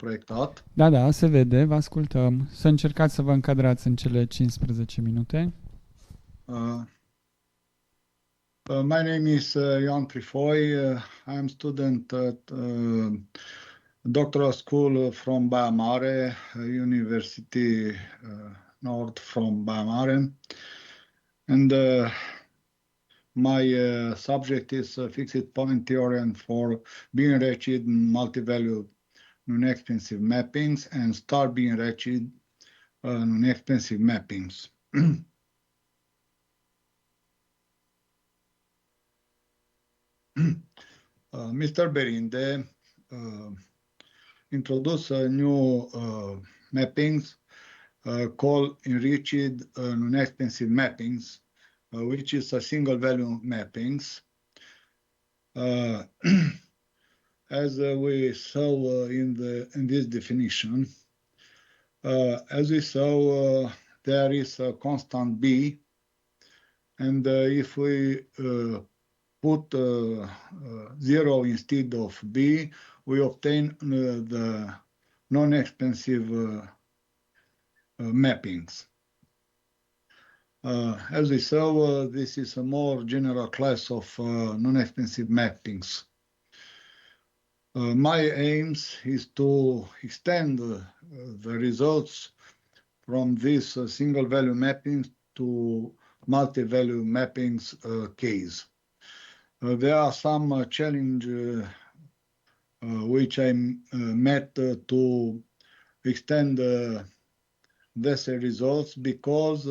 proiectat. Da, da, se vede, vă ascultăm. Să încercați să vă încadrați în cele 15 minute. My name is Ioan Trifoi. I am student at doctoral school from Baia, University North from Baia, and my subject is fixed point theorem for B-ENRICHED multivalued non-expansive mappings and star B-ENRICHED non-expansive mappings. Mr. Berinde introduced new mappings called enriched non-expansive mappings, which is a single value mappings. As we saw in this definition, as we saw, there is a constant B, and if we put 0 instead of B, we obtain the non-expansive mappings. As we saw, this is a more general class of non-expansive mappings. My aims is to extend the results from this single value mappings to multi-value mappings case. There are some challenges which I met to extend these results because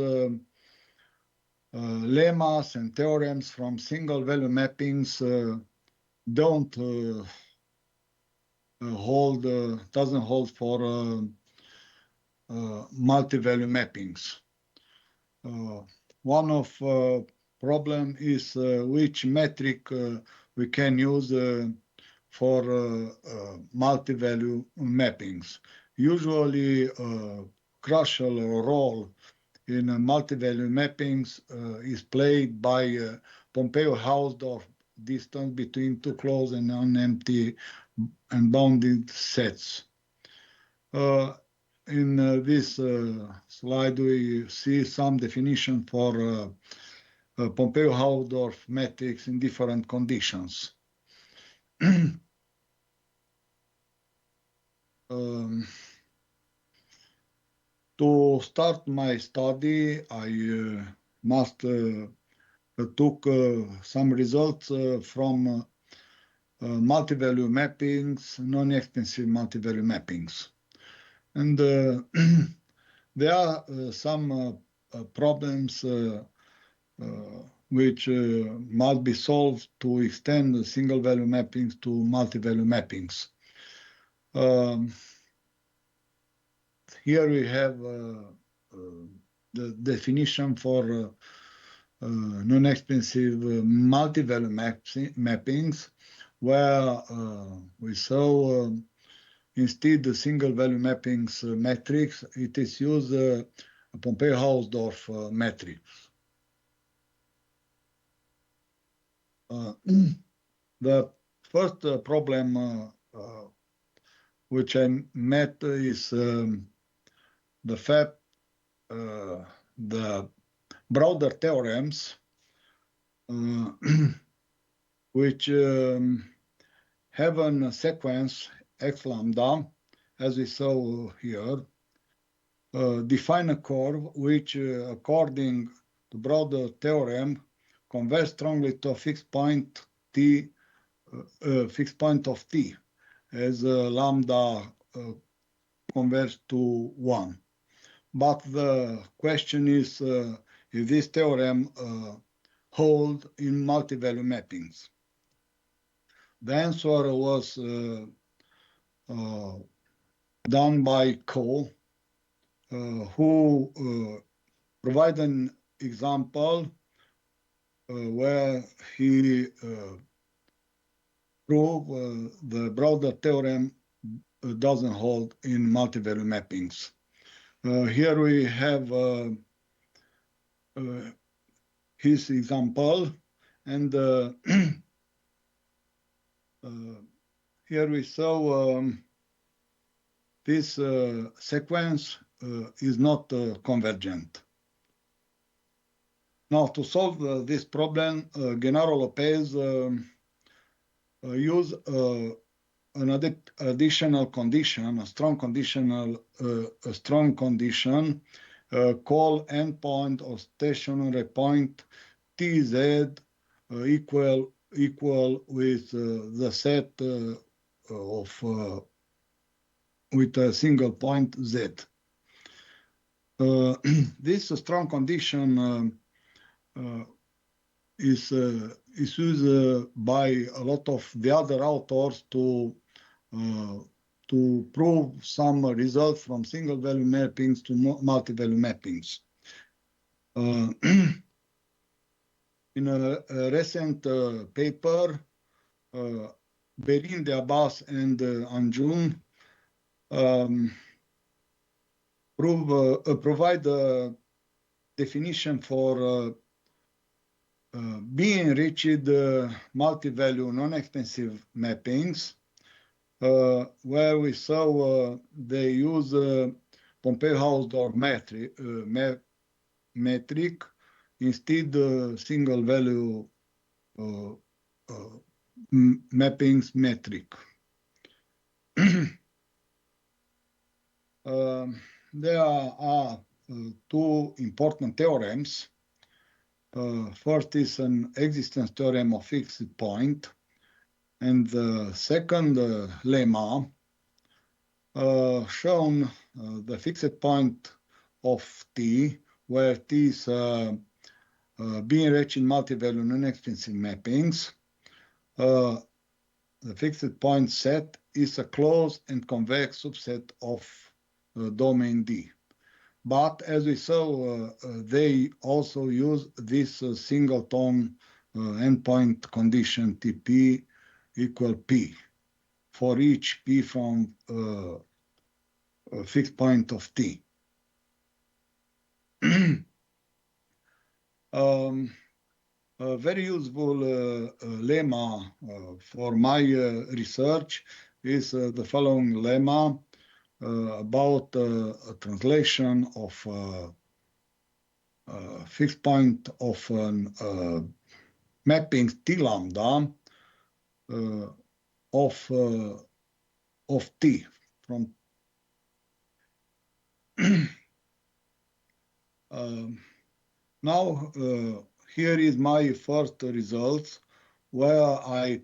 lemmas and theorems from single value mappings don't doesn't hold for multi-value mappings. One of problem is which metric we can use for multi-value mappings. Usually, crucial role in multi-value mappings is played by Pompeo-Hausdorff distance between two closed and non-empty and bounded sets. In this slide, we see some definition for Pompeo-Hausdorff metrics in different conditions. To start my study, I must took some results from multi-value mappings, non-expansive multi-value mappings. And there are some problems which must be solved to extend the single value mappings to multi-value mappings. Here we have the definition for non-expansive multi-value mappings, where we saw instead the single value mappings matrix, it is used Pompeo-Hausdorff matrix. The first problem which I met is the fact the broader theorems which have a sequence x lambda, as we saw here, define a curve which, according to broader theorem, converges strongly to a fixed point t, fixed point of t, as lambda converges to 1. But the question is if this theorem holds in multi-value mappings. The answer was done by Ko, who provided an example where he proved the broader theorem doesn't hold in multi-value mappings. Here we have his example, and here we saw this sequence is not convergent. Now, to solve this problem, Gennaro Lopez used an additional condition, a strong condition called endpoint or stationary point TZ equal with the set with a single point Z. This strong condition is used by a lot of the other authors to prove some results from single value mappings to multi-value mappings. In a recent paper, Berin de Abbas and Anjun provide a definition for B-ENRICHED multi-value non-expansive mappings, where we saw they use Pompeo-Hausdorff metric instead single value mappings metric. There are two important theorems. First is an existence theorem of fixed point, and the second lemma shown the fixed point of T, where T is B-ENRICHED multi-value non-expansive mappings. The fixed point set is a closed and convex subset of domain D. But as we saw, they also use this singleton endpoint condition TP equal P for each P from a fixed point of T. A very useful lemma for my research is the following lemma about a translation of fixed point of mapping T lambda of T from now here is my first results, where I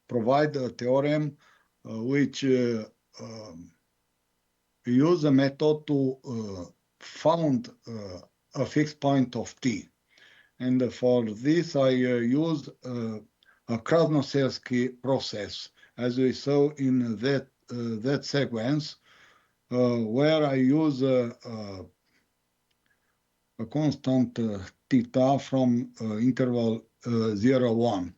provide a theorem which use a method to found a fixed point of T. And for this, I use a Krasnoselski process, as we saw in that sequence, where I use a constant theta from interval 0, 1.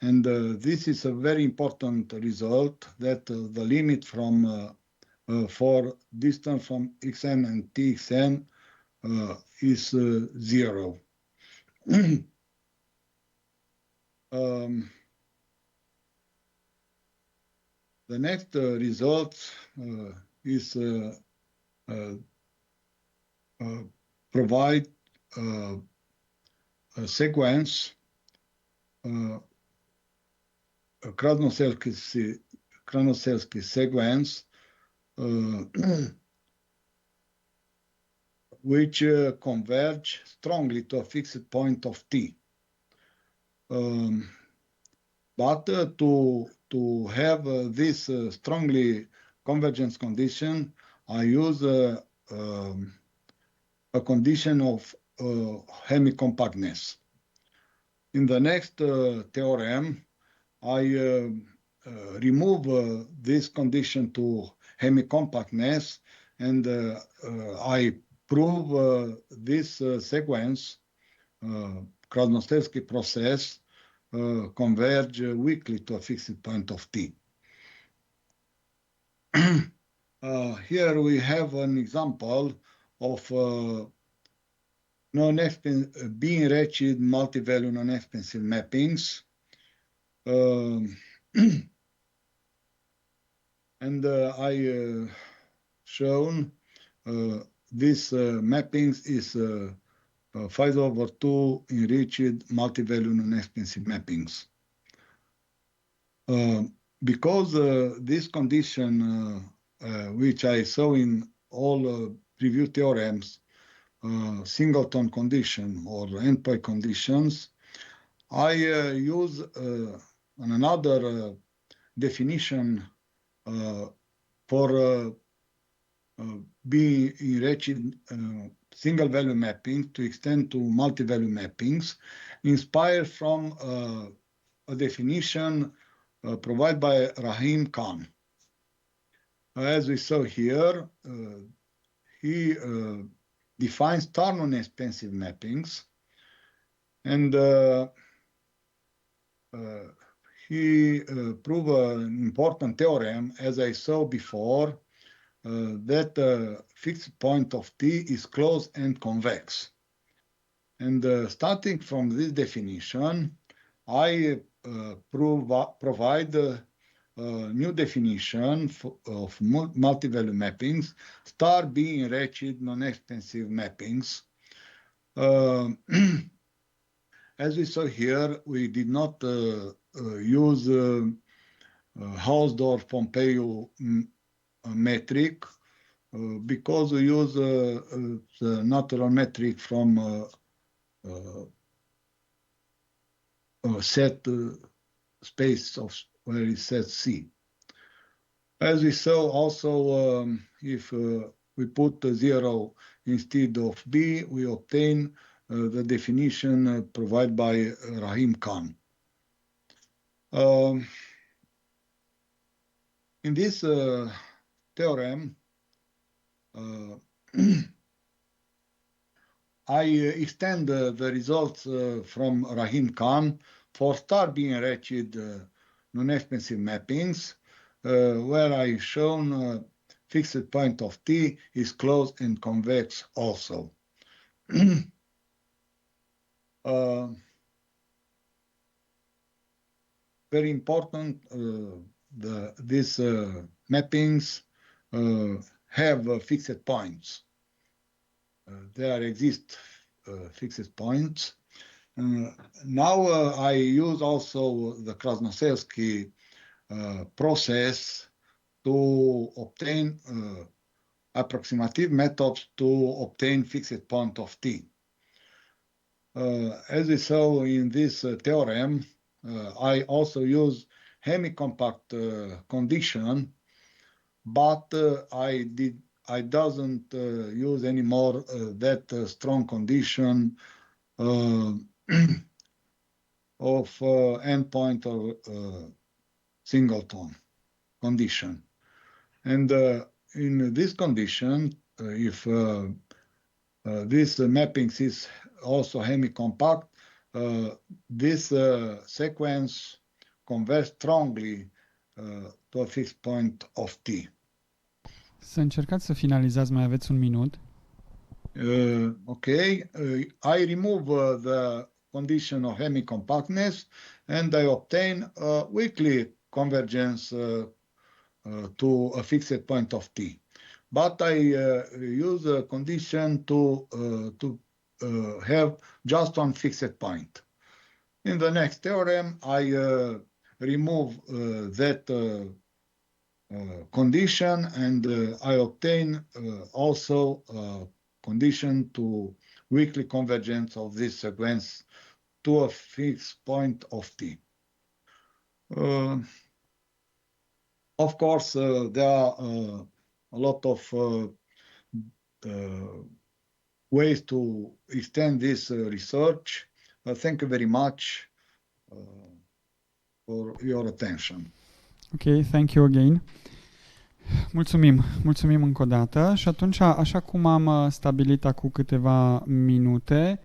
And this is a very important result, that the limit from for distance from xn and txn is 0. The next result is provide a sequence, a Krasnoselski sequence, which converge strongly to a fixed point of T. But to have this strongly convergence condition, I use a condition of hemicompactness. In the next theorem, I remove this condition to hemicompactness, and I prove this sequence, Krasnoselski process, converge weakly to a fixed point of T. Here we have an example of B-ENRICHED multi-value non-expansive mappings. And I shown this mappings is 5/2 enriched multi-value non-expansive mappings. Because this condition, which I saw in all previous theorems, singleton condition or endpoint conditions, I use another definition for B-ENRICHED single value mapping to extend to multi-value mappings, inspired from a definition provided by Rahim Khan. As we saw here, he defines star non-expansive mappings, and he proved an important theorem, as I saw before, that fixed point of T is closed and convex. And starting from this definition, I provide a new definition of multi-value mappings, star B-ENRICHED non-expansive mappings. As we saw here, we did not use Hausdorff-Pompeiu metric because we use the natural metric from set space of where is set C. As we saw also, if we put 0 instead of B, we obtain the definition provided by Rahim Khan. In this theorem, I extend the results from Rahim Khan for star B-ENRICHED non-expansive mappings, where I shown fixed point of T is closed and convex also. Very important, these mappings have fixed points. There exist fixed points. Now I use also the Krasnoselski process to obtain approximative methods to obtain fixed point of T. As we saw in this theorem, I also use hemi-compact condition, but I doesn't use anymore that strong condition of endpoint or singleton condition. And in this condition, if this mapping is also hemi-compact, this sequence converges strongly to a fixed point of T. Să încercați să finalizați, mai aveți un minut. Okay, I remove the condition of hemi-compactness and I obtain a weakly convergence to a fixed point of T. But I use a condition to have just one fixed point. In the next theorem, I remove that condition and I obtain also a condition to weakly convergence of this sequence to a fixed point of T. Of course, there are a lot of ways to extend this research. Thank you very much for your attention. Ok, thank you again. Mulțumim încă o dată. Și atunci, așa cum am stabilit acum câteva minute,